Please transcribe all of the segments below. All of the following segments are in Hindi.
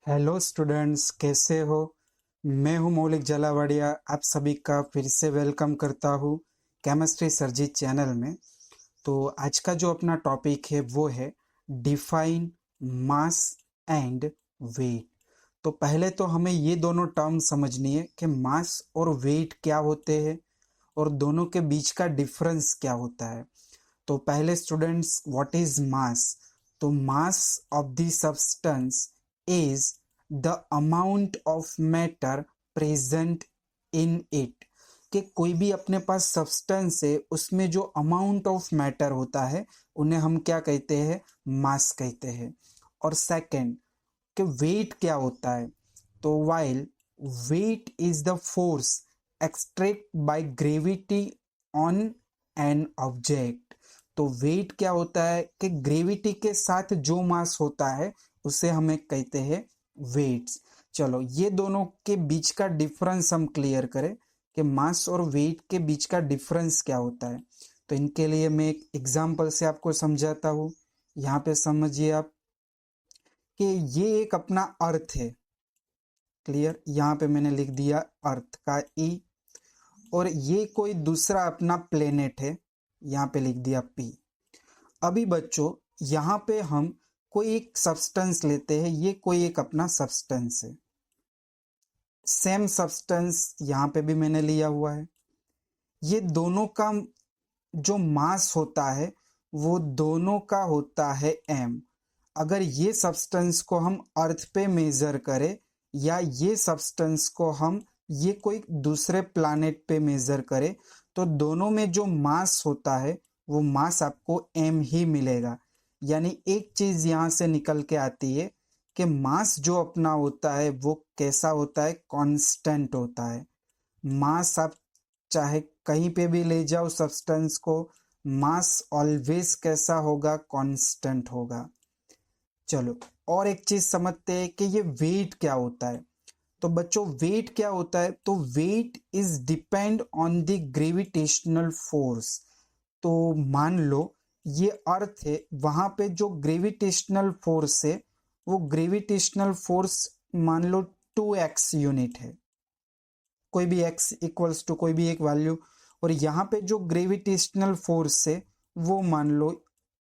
हेलो स्टूडेंट्स, कैसे हो। मैं हूं मौलिक जलावाड़िया। आप सभी का फिर से वेलकम करता हूं केमिस्ट्री सरजीत चैनल में। तो आज का जो अपना टॉपिक है वो है डिफाइन मास एंड वेट। तो पहले तो हमें ये दोनों टर्म समझनी है कि मास और वेट क्या होते हैं और दोनों के बीच का डिफरेंस क्या होता है। तो पहले स्टूडेंट्स, व्हाट इज मास। तो mass of the substance is the amount of matter present in it. कि कोई भी अपने पास सब्सटेंस है, उसमें जो अमाउंट ऑफ मैटर होता है उन्हें हम क्या कहते हैं, मास कहते हैं। और सेकंड कि वेट क्या होता है। तो while weight is the force extract by gravity on an object. तो वेट क्या होता है कि ग्रेविटी के साथ जो मास होता है उसे हमें कहते हैं वेट्स। चलो ये दोनों के बीच का डिफरेंस हम क्लियर करें कि मास और वेट के बीच का डिफरेंस क्या होता है। तो इनके लिए मैं एक एग्जांपल से आपको समझाता हूँ। यहाँ पे समझिए आप कि ये एक अपना अर्थ है। क्लियर, यहाँ पे मैंने लिख दिया अर्थ का ई। और ये कोई दूसरा अपना प्लेनेट है, यहाँ पे लिख दिया पी। अभी बच्चों, यहाँ पे हम कोई एक सब्सटेंस लेते हैं, ये कोई एक अपना सब्सटेंस है। सेम सब्सटेंस यहाँ पे भी मैंने लिया हुआ है। ये दोनों का जो मास होता है वो दोनों का होता है एम। अगर ये सब्सटेंस को हम अर्थ पे मेजर करें या ये सब्सटेंस को हम ये कोई दूसरे प्लैनेट पे मेजर करें, तो दोनों में जो मास होता है वो मास आपको एम ही मिलेगा। यानी एक चीज यहां से निकल के आती है कि मास जो अपना होता है वो कैसा होता है, कांस्टेंट होता है। मास आप चाहे कहीं पे भी ले जाओ सब्सटेंस को, मास ऑलवेज कैसा होगा, कांस्टेंट होगा। चलो और एक चीज समझते हैं कि ये वेट क्या होता है। तो बच्चों वेट क्या होता है, तो weight is depend on the gravitational force. तो मान लो ये अर्थ है, वहां पे जो ग्रेविटेशनल फोर्स है वो ग्रेविटेशनल फोर्स मान लो 2x यूनिट है। कोई भी x इक्वल्स टू कोई भी एक वैल्यू। और यहाँ पे जो ग्रेविटेशनल फोर्स है वो मान लो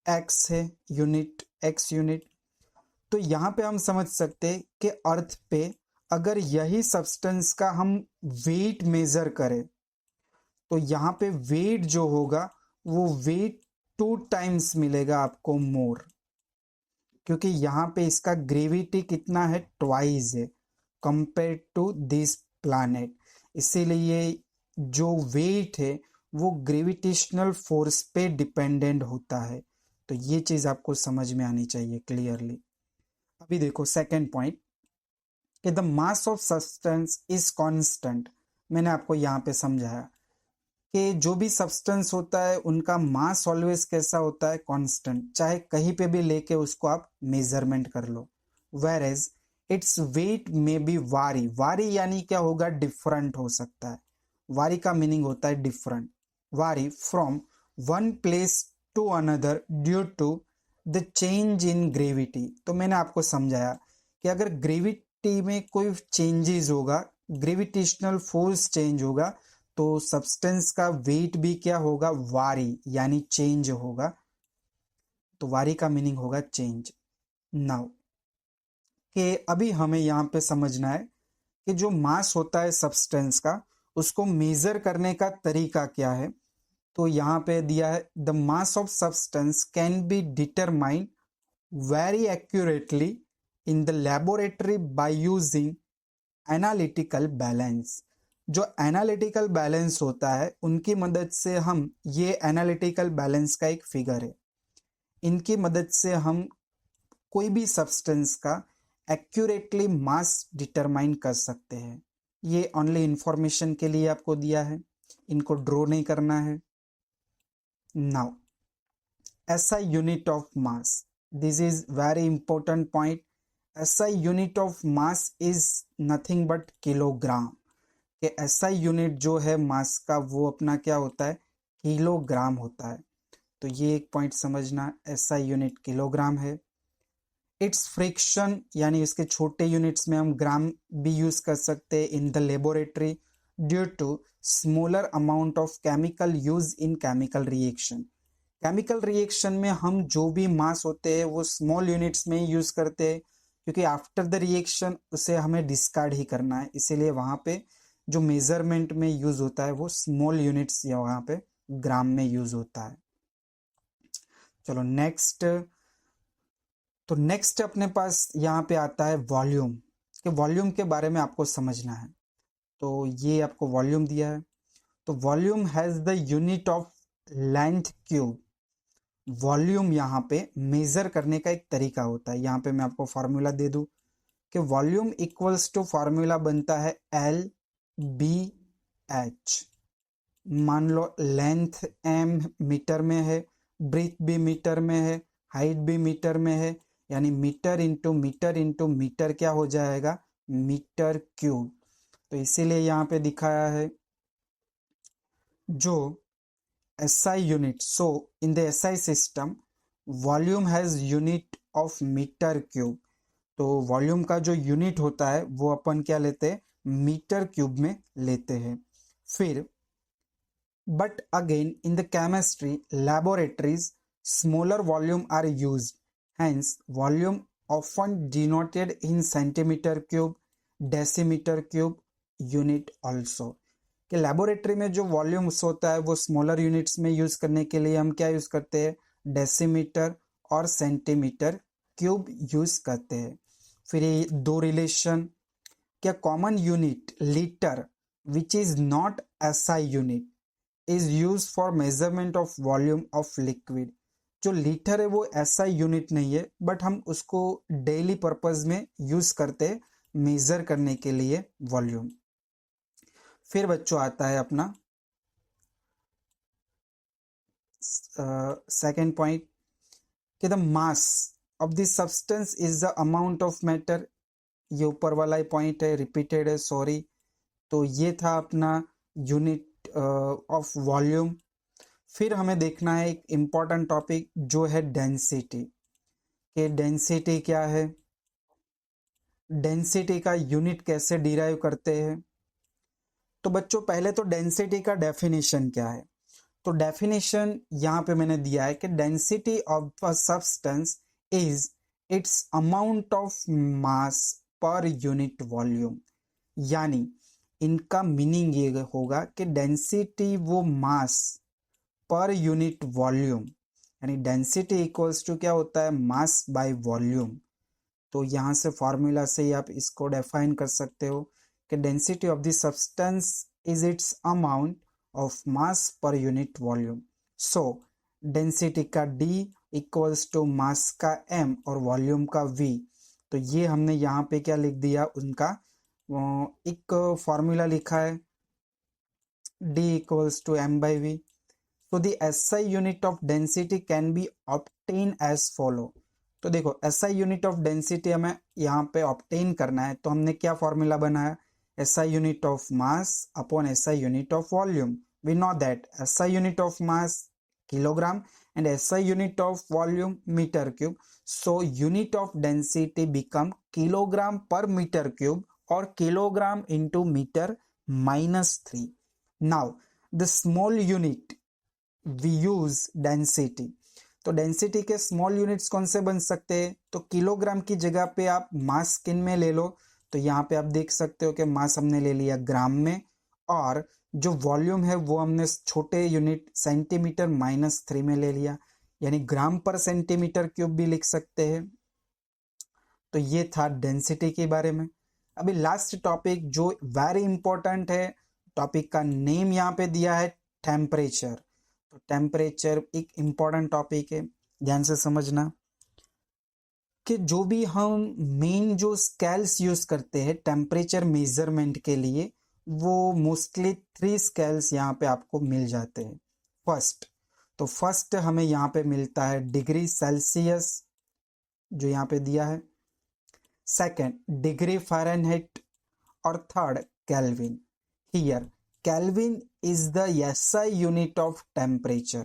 x है, यूनिट x यूनिट। तो यहाँ पे हम समझ सकते हैं कि अर्थ पे अगर यही सब्सटेंस का हम वेट मेजर करें तो यहाँ पे वेट जो होगा वो वेट 2 टाइम्स मिलेगा आपको मोर। क्योंकि यहाँ पे इसका ग्रेविटी कितना है, ट्वाइस है कंपेयर टू दिस प्लैनेट। इसीलिए जो वेट है वो ग्रेविटेशनल फोर्स पे डिपेंडेंट होता है। तो ये चीज आपको समझ में आनी चाहिए क्लियरली। अभी देखो सेकंड पॉइंट कि the mass of substance is constant. मैंने आपको यहाँ पे समझाया कि जो भी सब्सटेंस होता है उनका मास ऑलवेज कैसा होता है, कांस्टेंट। चाहे कहीं पे भी लेके उसको आप मेजरमेंट कर लो। वेर एज इट्स वेट में बी वारी। वारी यानी क्या होगा, डिफरेंट हो सकता है। वारी का मीनिंग होता है different. Vary from one place to another due to the change in gravity. तो मैंने आपको समझाया कि अगर ग्रेविटी में कोई चेंजेस होगा, ग्रेविटेशनल फोर्स चेंज होगा, तो सब्सटेंस का वेट भी क्या होगा, वारी यानी चेंज होगा। तो वारी का मीनिंग होगा चेंज। नाउ कि अभी हमें यहाँ पे समझना है कि जो मास होता है सब्सटेंस का, उसको मेजर करने का तरीका क्या है। तो यहाँ पे दिया है the mass of substance can be determined very accurately in the laboratory by using analytical balance. जो एनालिटिकल बैलेंस होता है उनकी मदद से हम, ये एनालिटिकल बैलेंस का एक फिगर है, इनकी मदद से हम कोई भी सब्सटेंस का एक्यूरेटली मास डिटरमाइन कर सकते हैं। ये ओनली इंफॉर्मेशन के लिए आपको दिया है, इनको ड्रॉ नहीं करना है। Now SI unit of mass, this is very important point. SI unit of mass is nothing but kilogram. कि SI यूनिट जो है मास का वो अपना क्या होता है, किलोग्राम होता है। तो ये एक पॉइंट समझना, SI यूनिट किलोग्राम है। इट्स फ्रिक्शन यानी इसके छोटे यूनिट्स में हम ग्राम भी यूज कर सकते हैं in the laboratory due to smaller amount of chemical use in chemical reaction. Chemical reaction में हम जो भी मास होते हैं वो स्मॉल यूनिट्स में ही यूज करते हैं, क्योंकि आफ्टर द रिएक्शन उसे हमें डिस्कार्ड ही करना है, इसीलिए वहां पे जो मेजरमेंट में यूज होता है वो स्मॉल यूनिट्स या वहां पे ग्राम में यूज होता है। चलो नेक्स्ट, तो नेक्स्ट अपने पास यहाँ पे आता है वॉल्यूम, कि वॉल्यूम के बारे में आपको समझना है। तो ये आपको वॉल्यूम दिया है, तो volume has the unit of length cube. Volume यहाँ पे मेजर करने का एक तरीका होता है। यहाँ पे मैं आपको फॉर्मूला दे दूं कि वॉल्यूम इक्वल्स टू फॉर्मूला बनता है एल बी एच। मान लो लेंथ एम मीटर में है, ब्रीथ भी मीटर में है, हाइट भी मीटर में है, यानी मीटर इंटू मीटर क्या हो जाएगा, मीटर क्यूब। तो इसीलिए यहाँ पे दिखाया है जो SI unit. So in the SI system volume has unit of metre cube. तो वॉल्यूम का जो यूनिट होता है वो अपन क्या लेते हैं, मीटर क्यूब में लेते हैं। फिर but again in the chemistry laboratories smaller volume are used, hence volume often denoted in centimetre cube, decimetre cube unit also. कि लैबोरेटरी में जो वॉल्यूम्स होता है वो स्मॉलर यूनिट्स में यूज करने के लिए हम क्या यूज करते हैं, डेसीमीटर और सेंटीमीटर क्यूब यूज करते हैं। फिर ये दो रिलेशन, क्या common unit litre which is not SI unit is use for measurement of volume of liquid. जो लीटर है वो SI यूनिट नहीं है, बट हम उसको डेली पर्पज में यूज करते हैं मेजर करने के लिए वॉल्यूम। फिर बच्चों आता है अपना सेकेंड पॉइंट कि the mass of this substance is the amount of matter. ये ऊपर वाला ही पॉइंट है, रिपीटेड है, सॉरी। तो ये था अपना यूनिट ऑफ वॉल्यूम। फिर हमें देखना है एक इम्पॉर्टेंट टॉपिक जो है डेंसिटी। कि डेंसिटी क्या है, डेंसिटी का यूनिट कैसे डिराइव करते हैं। तो बच्चों पहले तो डेंसिटी का डेफिनेशन क्या है। तो डेफिनेशन यहाँ पे मैंने दिया है कि density of a substance is it's amount of mass per unit volume. यानी इनका मीनिंग ये होगा कि डेंसिटी वो मास पर यूनिट वॉल्यूम, यानी डेंसिटी इक्वल्स टू क्या होता है, मास बाय वॉल्यूम। तो यहाँ से फॉर्मूला से ही आप इसको डिफाइन कर सकते हो कि density of the substance is it's amount of mass per unit volume. So density का D इक्वल्स टू मास का M और वॉल्यूम का V। तो ये हमने यहाँ पे क्या लिख दिया, उनका एक फॉर्मूला लिखा है, D equals to M by V। So the SI unit of density can be obtained as follow। तो देखो SI यूनिट ऑफ डेंसिटी हमें यहाँ पे ऑब्टेन करना है, तो हमने क्या फॉर्मूला बनाया, SI unit of mass upon SI unit of volume. We know that SI unit of mass kilogram and SI unit of volume metre cube. So unit of density become kilogram per metre cube और kilogram into metre -3। Now the small unit we use density. तो डेंसिटी के स्मॉल यूनिट्स कौन से बन सकते हैं, तो किलोग्राम की जगह पे आप मास किन में ले लो। तो यहाँ पे आप देख सकते हो कि मास हमने ले लिया ग्राम में, और जो वॉल्यूम है वो हमने छोटे यूनिट सेंटीमीटर -3 में ले लिया, यानी ग्राम पर सेंटीमीटर क्यूब भी लिख सकते हैं। तो ये था डेंसिटी के बारे में। अभी लास्ट टॉपिक जो वेरी इंपॉर्टेंट है, टॉपिक का नेम यहाँ पे दिया है टेम्परेचर। तो टेम्परेचर एक इंपॉर्टेंट टॉपिक है, ध्यान से समझना कि जो भी हम मेन जो स्केल्स यूज करते हैं टेम्परेचर मेजरमेंट के लिए, वो मोस्टली 3 स्केल्स यहाँ पे आपको मिल जाते हैं। फर्स्ट हमें यहाँ पे मिलता है डिग्री सेल्सियस, जो यहाँ पे दिया है। सेकेंड डिग्री फ़ारेनहाइट, और third kelvin. Here kelvin is the SI unit of temperature.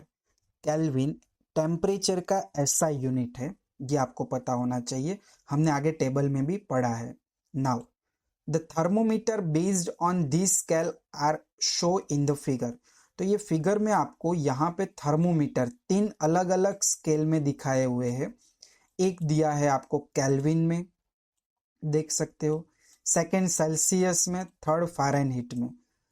Kelvin temperature का SI यूनिट है। ये आपको पता होना चाहिए, हमने आगे टेबल में भी पढ़ा है। Now the thermometer based on this scale are show in the figure. तो ये फिगर में आपको यहाँ पे थर्मोमीटर 3 अलग अलग स्केल में दिखाए हुए हैं। एक दिया है आपको केल्विन में, देख सकते हो, सेकंड सेल्सियस में, थर्ड फ़ारेनहीट में।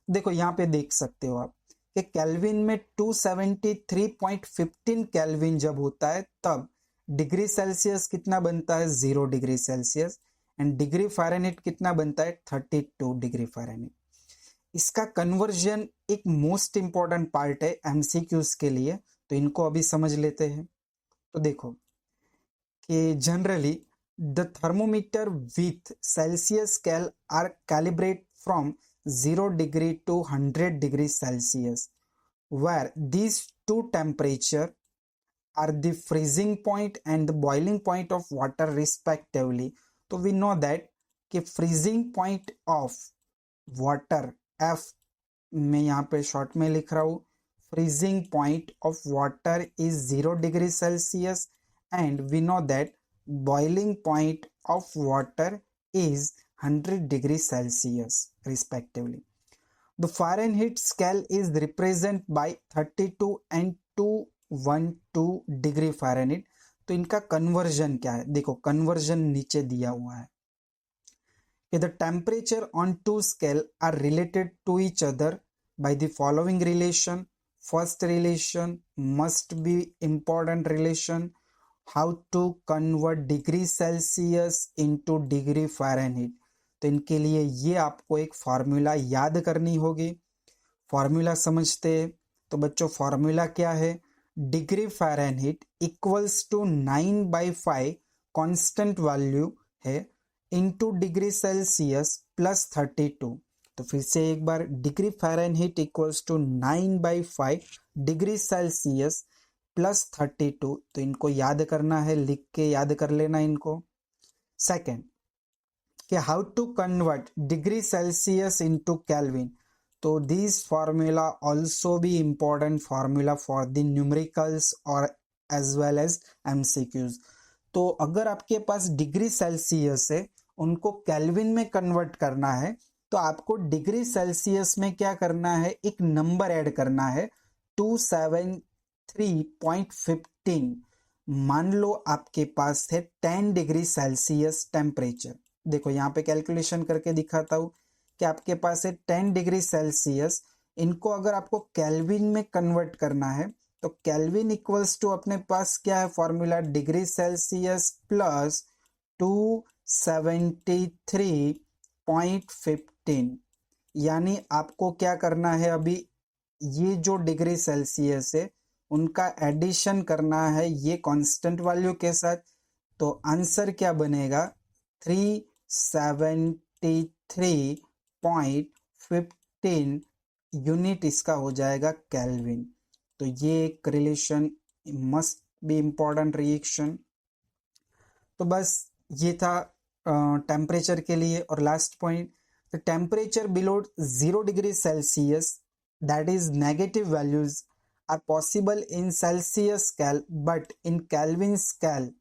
देखो यहाँ पे देख सकते हो आप कि केल्विन में 273.15 केल्विन जब होता है तब डिग्री सेल्सियस कितना बनता है, 0 degree Celsius, and degree Fahrenheit कितना बनता है, 32 डिग्री फ़ारेनहीट। इसका कन्वर्जन एक मोस्ट इंपॉर्टेंट पार्ट है एमसीक्यूज के लिए, तो इनको अभी समझ लेते हैं। तो देखो कि generally the thermometer with Celsius scale are calibrated from 0 degree to 100 degree Celsius, where these two temperature are the freezing point and the boiling point of water respectively. तो we know that कि freezing point of water F मैं यहाँ पे शॉर्ट में लिख रहा हूँ, freezing point of water is 0 degree Celsius and we know that boiling point of water is 100 degrees Celsius respectively. The Fahrenheit scale is represented by 32 and 212 degree Fahrenheit. तो इनका कन्वर्जन क्या है, देखो कन्वर्जन नीचे दिया हुआ है कि the temperature on two scale are related to each other by the following relation. First relation must be important relation. How to convert degree Celsius into degree Fahrenheit. तो इनके लिए ये आपको एक फार्मूला याद करनी होगी। फार्मूला समझते हैं तो बच्चों फार्मूला क्या है, degree Fahrenheit equals to 9/5 constant value है इनटू डिग्री सेल्सियस प्लस 32। तो फिर से एक बार, degree Fahrenheit equals to 9/5 degree Celsius plus 32। तो इनको याद करना है, लिख के याद कर लेना इनको। सेकेंड कि how to convert degree Celsius into Kelvin. तो this formula also be important formula for the numericals और एज वेल एज एमसीक्यूज। तो अगर आपके पास डिग्री सेल्सियस है, उनको केल्विन में कन्वर्ट करना है, तो आपको डिग्री सेल्सियस में क्या करना है, एक नंबर ऐड करना है 273.15। मान लो आपके पास है 10 डिग्री सेल्सियस टेम्परेचर। देखो यहाँ पे कैलकुलेशन करके दिखाता हूँ कि आपके पास है 10 डिग्री सेल्सियस। इनको अगर आपको केल्विन में कन्वर्ट करना है तो केल्विन इक्वल्स टू अपने पास क्या है फॉर्मूला, डिग्री सेल्सियस प्लस 273.15। यानी आपको क्या करना है, अभी ये जो डिग्री सेल्सियस है उनका एडिशन करना है ये कांस्टेंट वैल्यू के साथ। तो आंसर क्या बनेगा, 373.15 यूनिट इसका हो जाएगा केल्विन। तो ये एक relation must be important reaction. तो बस ये था टेम्परेचर के लिए। और last point, the temperature below 0 degree Celsius that is negative values are possible in Celsius scale but in Kelvin scale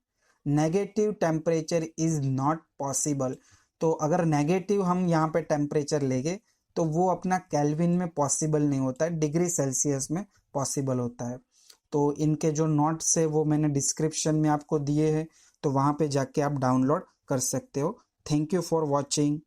negative temperature is not possible। तो अगर नेगेटिव हम यहाँ पे टेम्परेचर लेंगे तो वो अपना केल्विन में पॉसिबल नहीं होता है, डिग्री सेल्सियस में पॉसिबल होता है। तो इनके जो नोट्स है वो मैंने डिस्क्रिप्शन में आपको दिए हैं, तो वहाँ पे जाके आप डाउनलोड कर सकते हो। Thank you for watching.